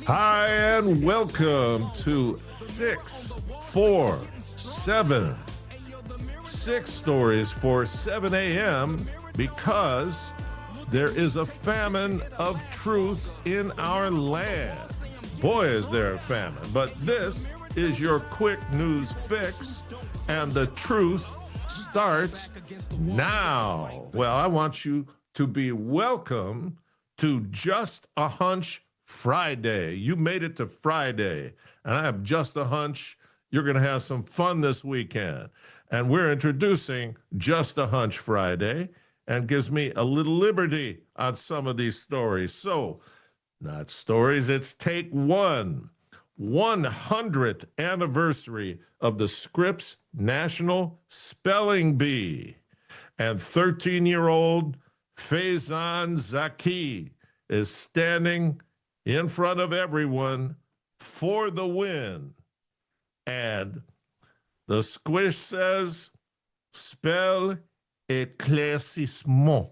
Hi, and welcome to 647. 6 stories for 7 a.m. because there is a famine of truth in our land. Boy, is there a famine. But this is your quick news fix, and the truth starts now. Well, I want you to be welcome to Just a Hunch Friday. You made it to Friday, and I have just a hunch you're going to have some fun this weekend. And we're introducing Just a Hunch Friday, and gives me a little liberty on some of these stories. So, not stories, it's take one. 100th anniversary of the Scripps National Spelling Bee. And 13-year-old Faison Z is standing in front of everyone for the win. And the squish says, spell éclaircissement.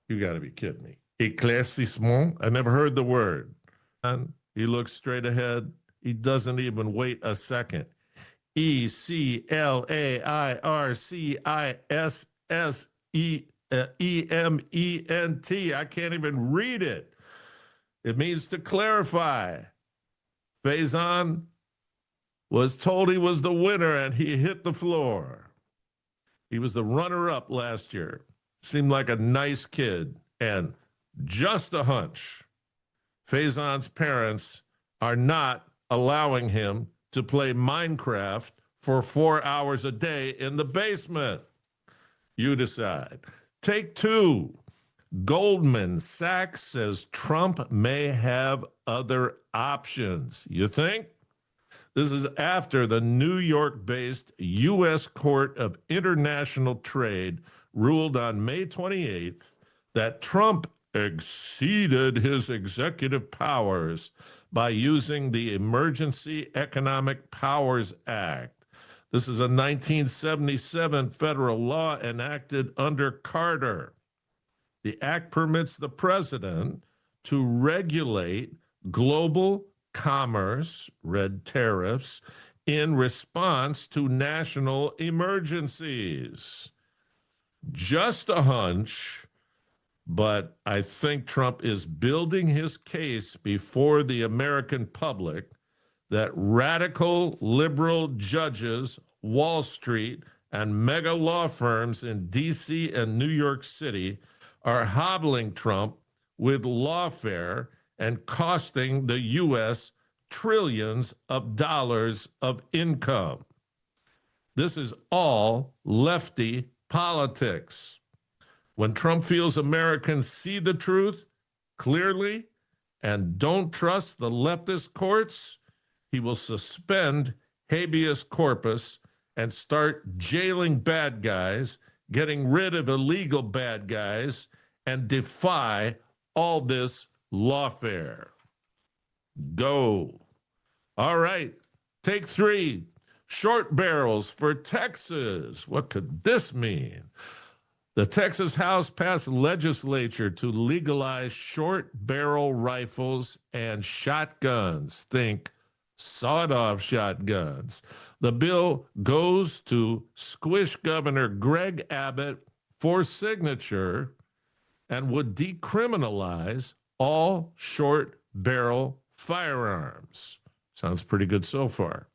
You got to be kidding me. Éclaircissement? I never heard the word. And he looks straight ahead. He doesn't even wait a second. ECLAIRCISSEMENT. I can't even read it. It means to clarify. Faison was told he was the winner, and he hit the floor. He was the runner-up last year. Seemed like a nice kid, and just a hunch. Faison's parents are not allowing him to play Minecraft for 4 hours a day in the basement. You decide. Take two. Goldman Sachs says Trump may have other options. You think? This is after the New York-based U.S. Court of International Trade ruled on May 28th that Trump exceeded his executive powers by using the Emergency Economic Powers Act. This is a 1977 federal law enacted under Carter. The act permits the president to regulate global commerce, red tariffs, in response to national emergencies. Just a hunch, but I think Trump is building his case before the American public that radical liberal judges, Wall Street, and mega law firms in D.C. and New York City are hobbling Trump with lawfare and costing the U.S. trillions of dollars of income. This is all lefty politics. When Trump feels Americans see the truth clearly and don't trust the leftist courts, he will suspend habeas corpus and start jailing bad guys, getting rid of illegal bad guys, and defy all this lawfare. Go. All right, take three. Short barrels for Texas. What could this mean? The Texas House passed legislature to legalize short barrel rifles and shotguns. Think sawed-off shotguns. The bill goes to squish Governor Greg Abbott for signature and would decriminalize all short barrel firearms. Sounds pretty good so far.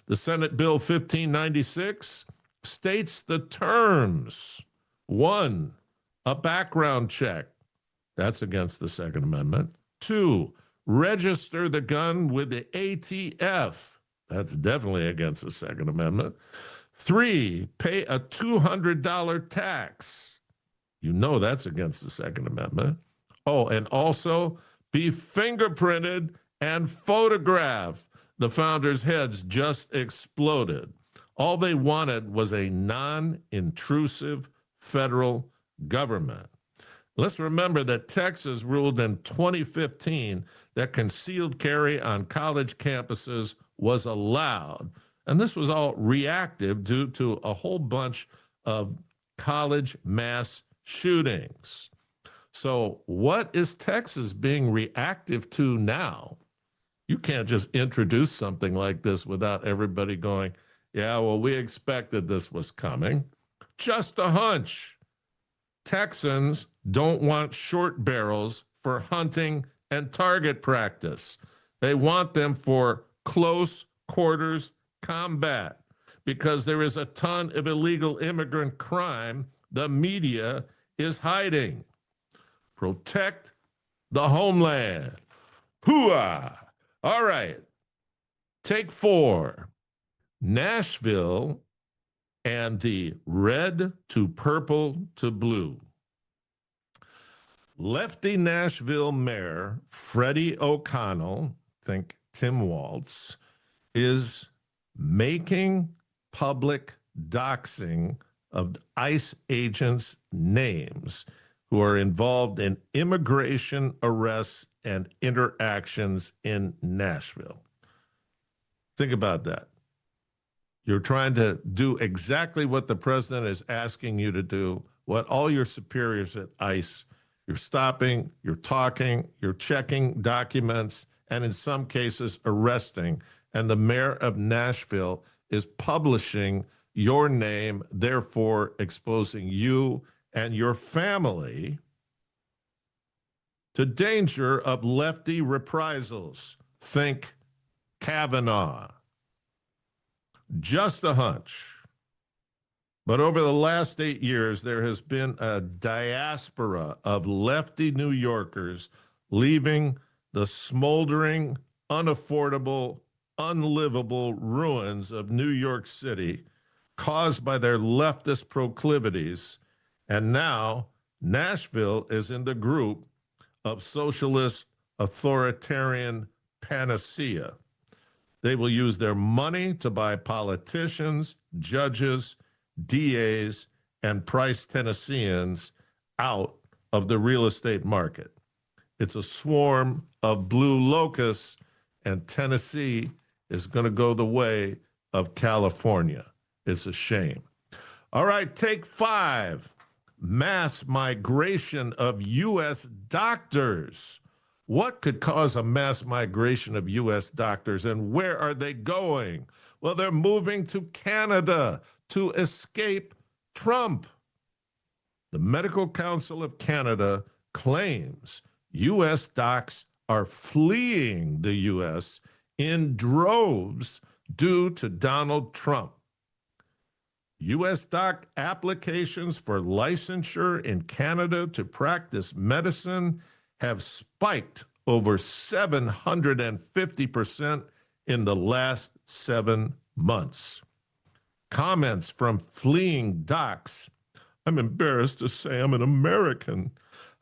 The Senate Bill 1596 states the terms. 1, a background check. That's against the Second Amendment. 2, register the gun with the ATF. That's definitely against the Second Amendment. 3, pay a $200 tax. You know that's against the Second Amendment. Oh, and also be fingerprinted and photographed. The founders' heads just exploded. All they wanted was a non-intrusive federal government. Let's remember that Texas ruled in 2015 that concealed carry on college campuses was allowed. And this was all reactive due to a whole bunch of college mass shootings. So, what is Texas being reactive to now? You can't just introduce something like this without everybody going, yeah, well, we expected this was coming. Just a hunch. Texans don't want short barrels for hunting and target practice. They want them for close quarters combat because there is a ton of illegal immigrant crime the media is hiding. Protect the homeland. Hooah! All right. Take 4. Nashville and the red to purple to blue. Lefty Nashville Mayor Freddie O'Connell, think Tim Waltz, is making public doxing of ICE agents' names who are involved in immigration arrests and interactions in Nashville. Think about that. You're trying to do exactly what the president is asking you to do, what all your superiors at ICE, you're stopping, you're talking, you're checking documents, and in some cases arresting. And the mayor of Nashville is publishing your name, therefore exposing you and your family to danger of lefty reprisals. Think Kavanaugh. Just a hunch. But over the last 8 years, there has been a diaspora of lefty New Yorkers leaving the smoldering, unaffordable, unlivable ruins of New York City caused by their leftist proclivities. And now Nashville is in the group of socialist authoritarian panacea. They will use their money to buy politicians, judges, DAs, and price Tennesseans out of the real estate market. It's a swarm of blue locusts, and Tennessee is going to go the way of California. It's a shame. All right, take 5. Mass migration of U.S. doctors. What could cause a mass migration of U.S. doctors, and where are they going? Well, they're moving to Canada to escape Trump. The Medical Council of Canada claims U.S. docs are fleeing the U.S. in droves due to Donald Trump. U.S. doc applications for licensure in Canada to practice medicine have spiked over 750% in the last 7 months. Comments from fleeing docs. I'm embarrassed to say I'm an American.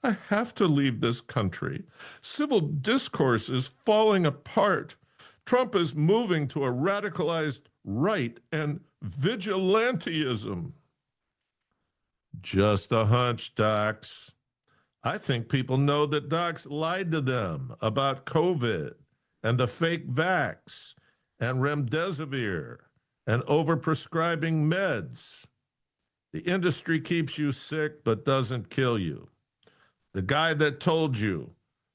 I have to leave this country. Civil discourse is falling apart. Trump is moving to a radicalized right and vigilantism. Just a hunch, docs. I think people know that docs lied to them about COVID and the fake vax and remdesivir and overprescribing meds. The industry keeps you sick but doesn't kill you. The guy that told you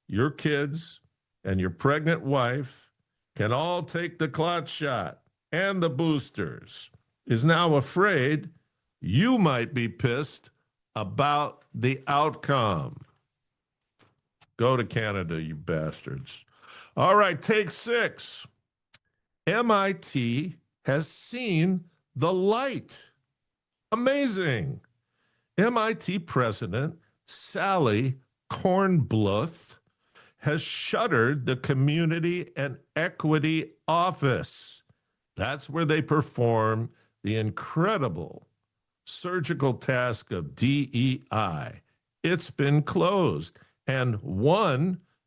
your kids and your pregnant wife can all take the clot shot and the boosters is now afraid you might be pissed about the outcome. Go to Canada, you bastards. All right, take 6. MIT has seen the light. Amazing. MIT president Sally Kornbluth has shuttered the Community and Equity Office. That's where they perform the incredible surgical task of DEI. It's been closed, and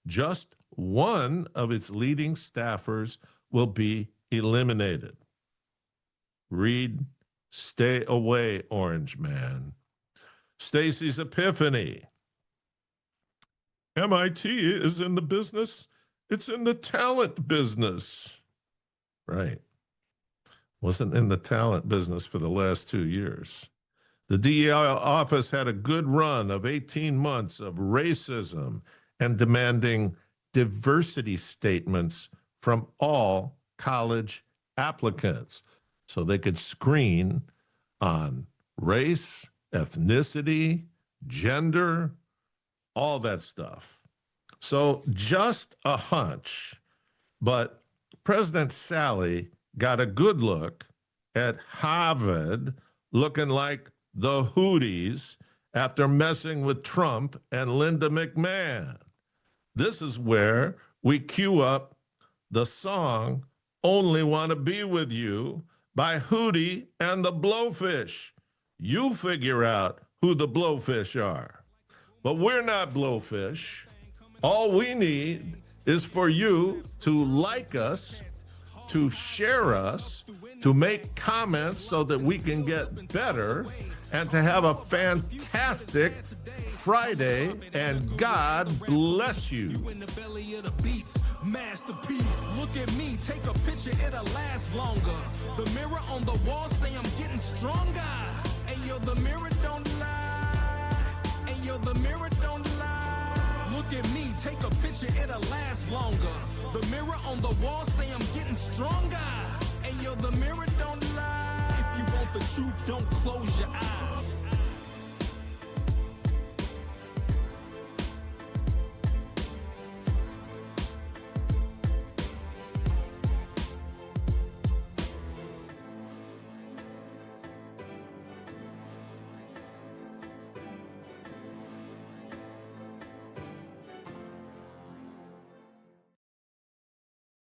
just one of its leading staffers will be eliminated. Read, stay away, Orange Man. Stacey's epiphany. MIT is in the business. It's in the talent business. Right. Wasn't in the talent business for the last 2 years. The DEI office had a good run of 18 months of racism and demanding diversity statements from all college applicants so they could screen on race, ethnicity, gender, all that stuff. So just a hunch, but President Sally got a good look at Harvard looking like the Houthis after messing with Trump and Linda McMahon. This is where we cue up the song Only Want to Be With You by Hootie and the Blowfish. You figure out who the Blowfish are. But we're not Blowfish. All we need is for you to like us, to share us, to make comments so that we can get better, and to have a fantastic Friday, and God bless you. In the belly of the beats, masterpiece. Look at me, take a picture, it'll last longer. The mirror on the wall say I'm getting stronger. Hey yo, the mirror don't lie. Hey yo, the mirror don't lie. Look at me, take a picture, it'll last longer. The mirror on the wall say I'm getting stronger. Hey yo, the mirror don't lie. If you want the truth, don't close your eyes.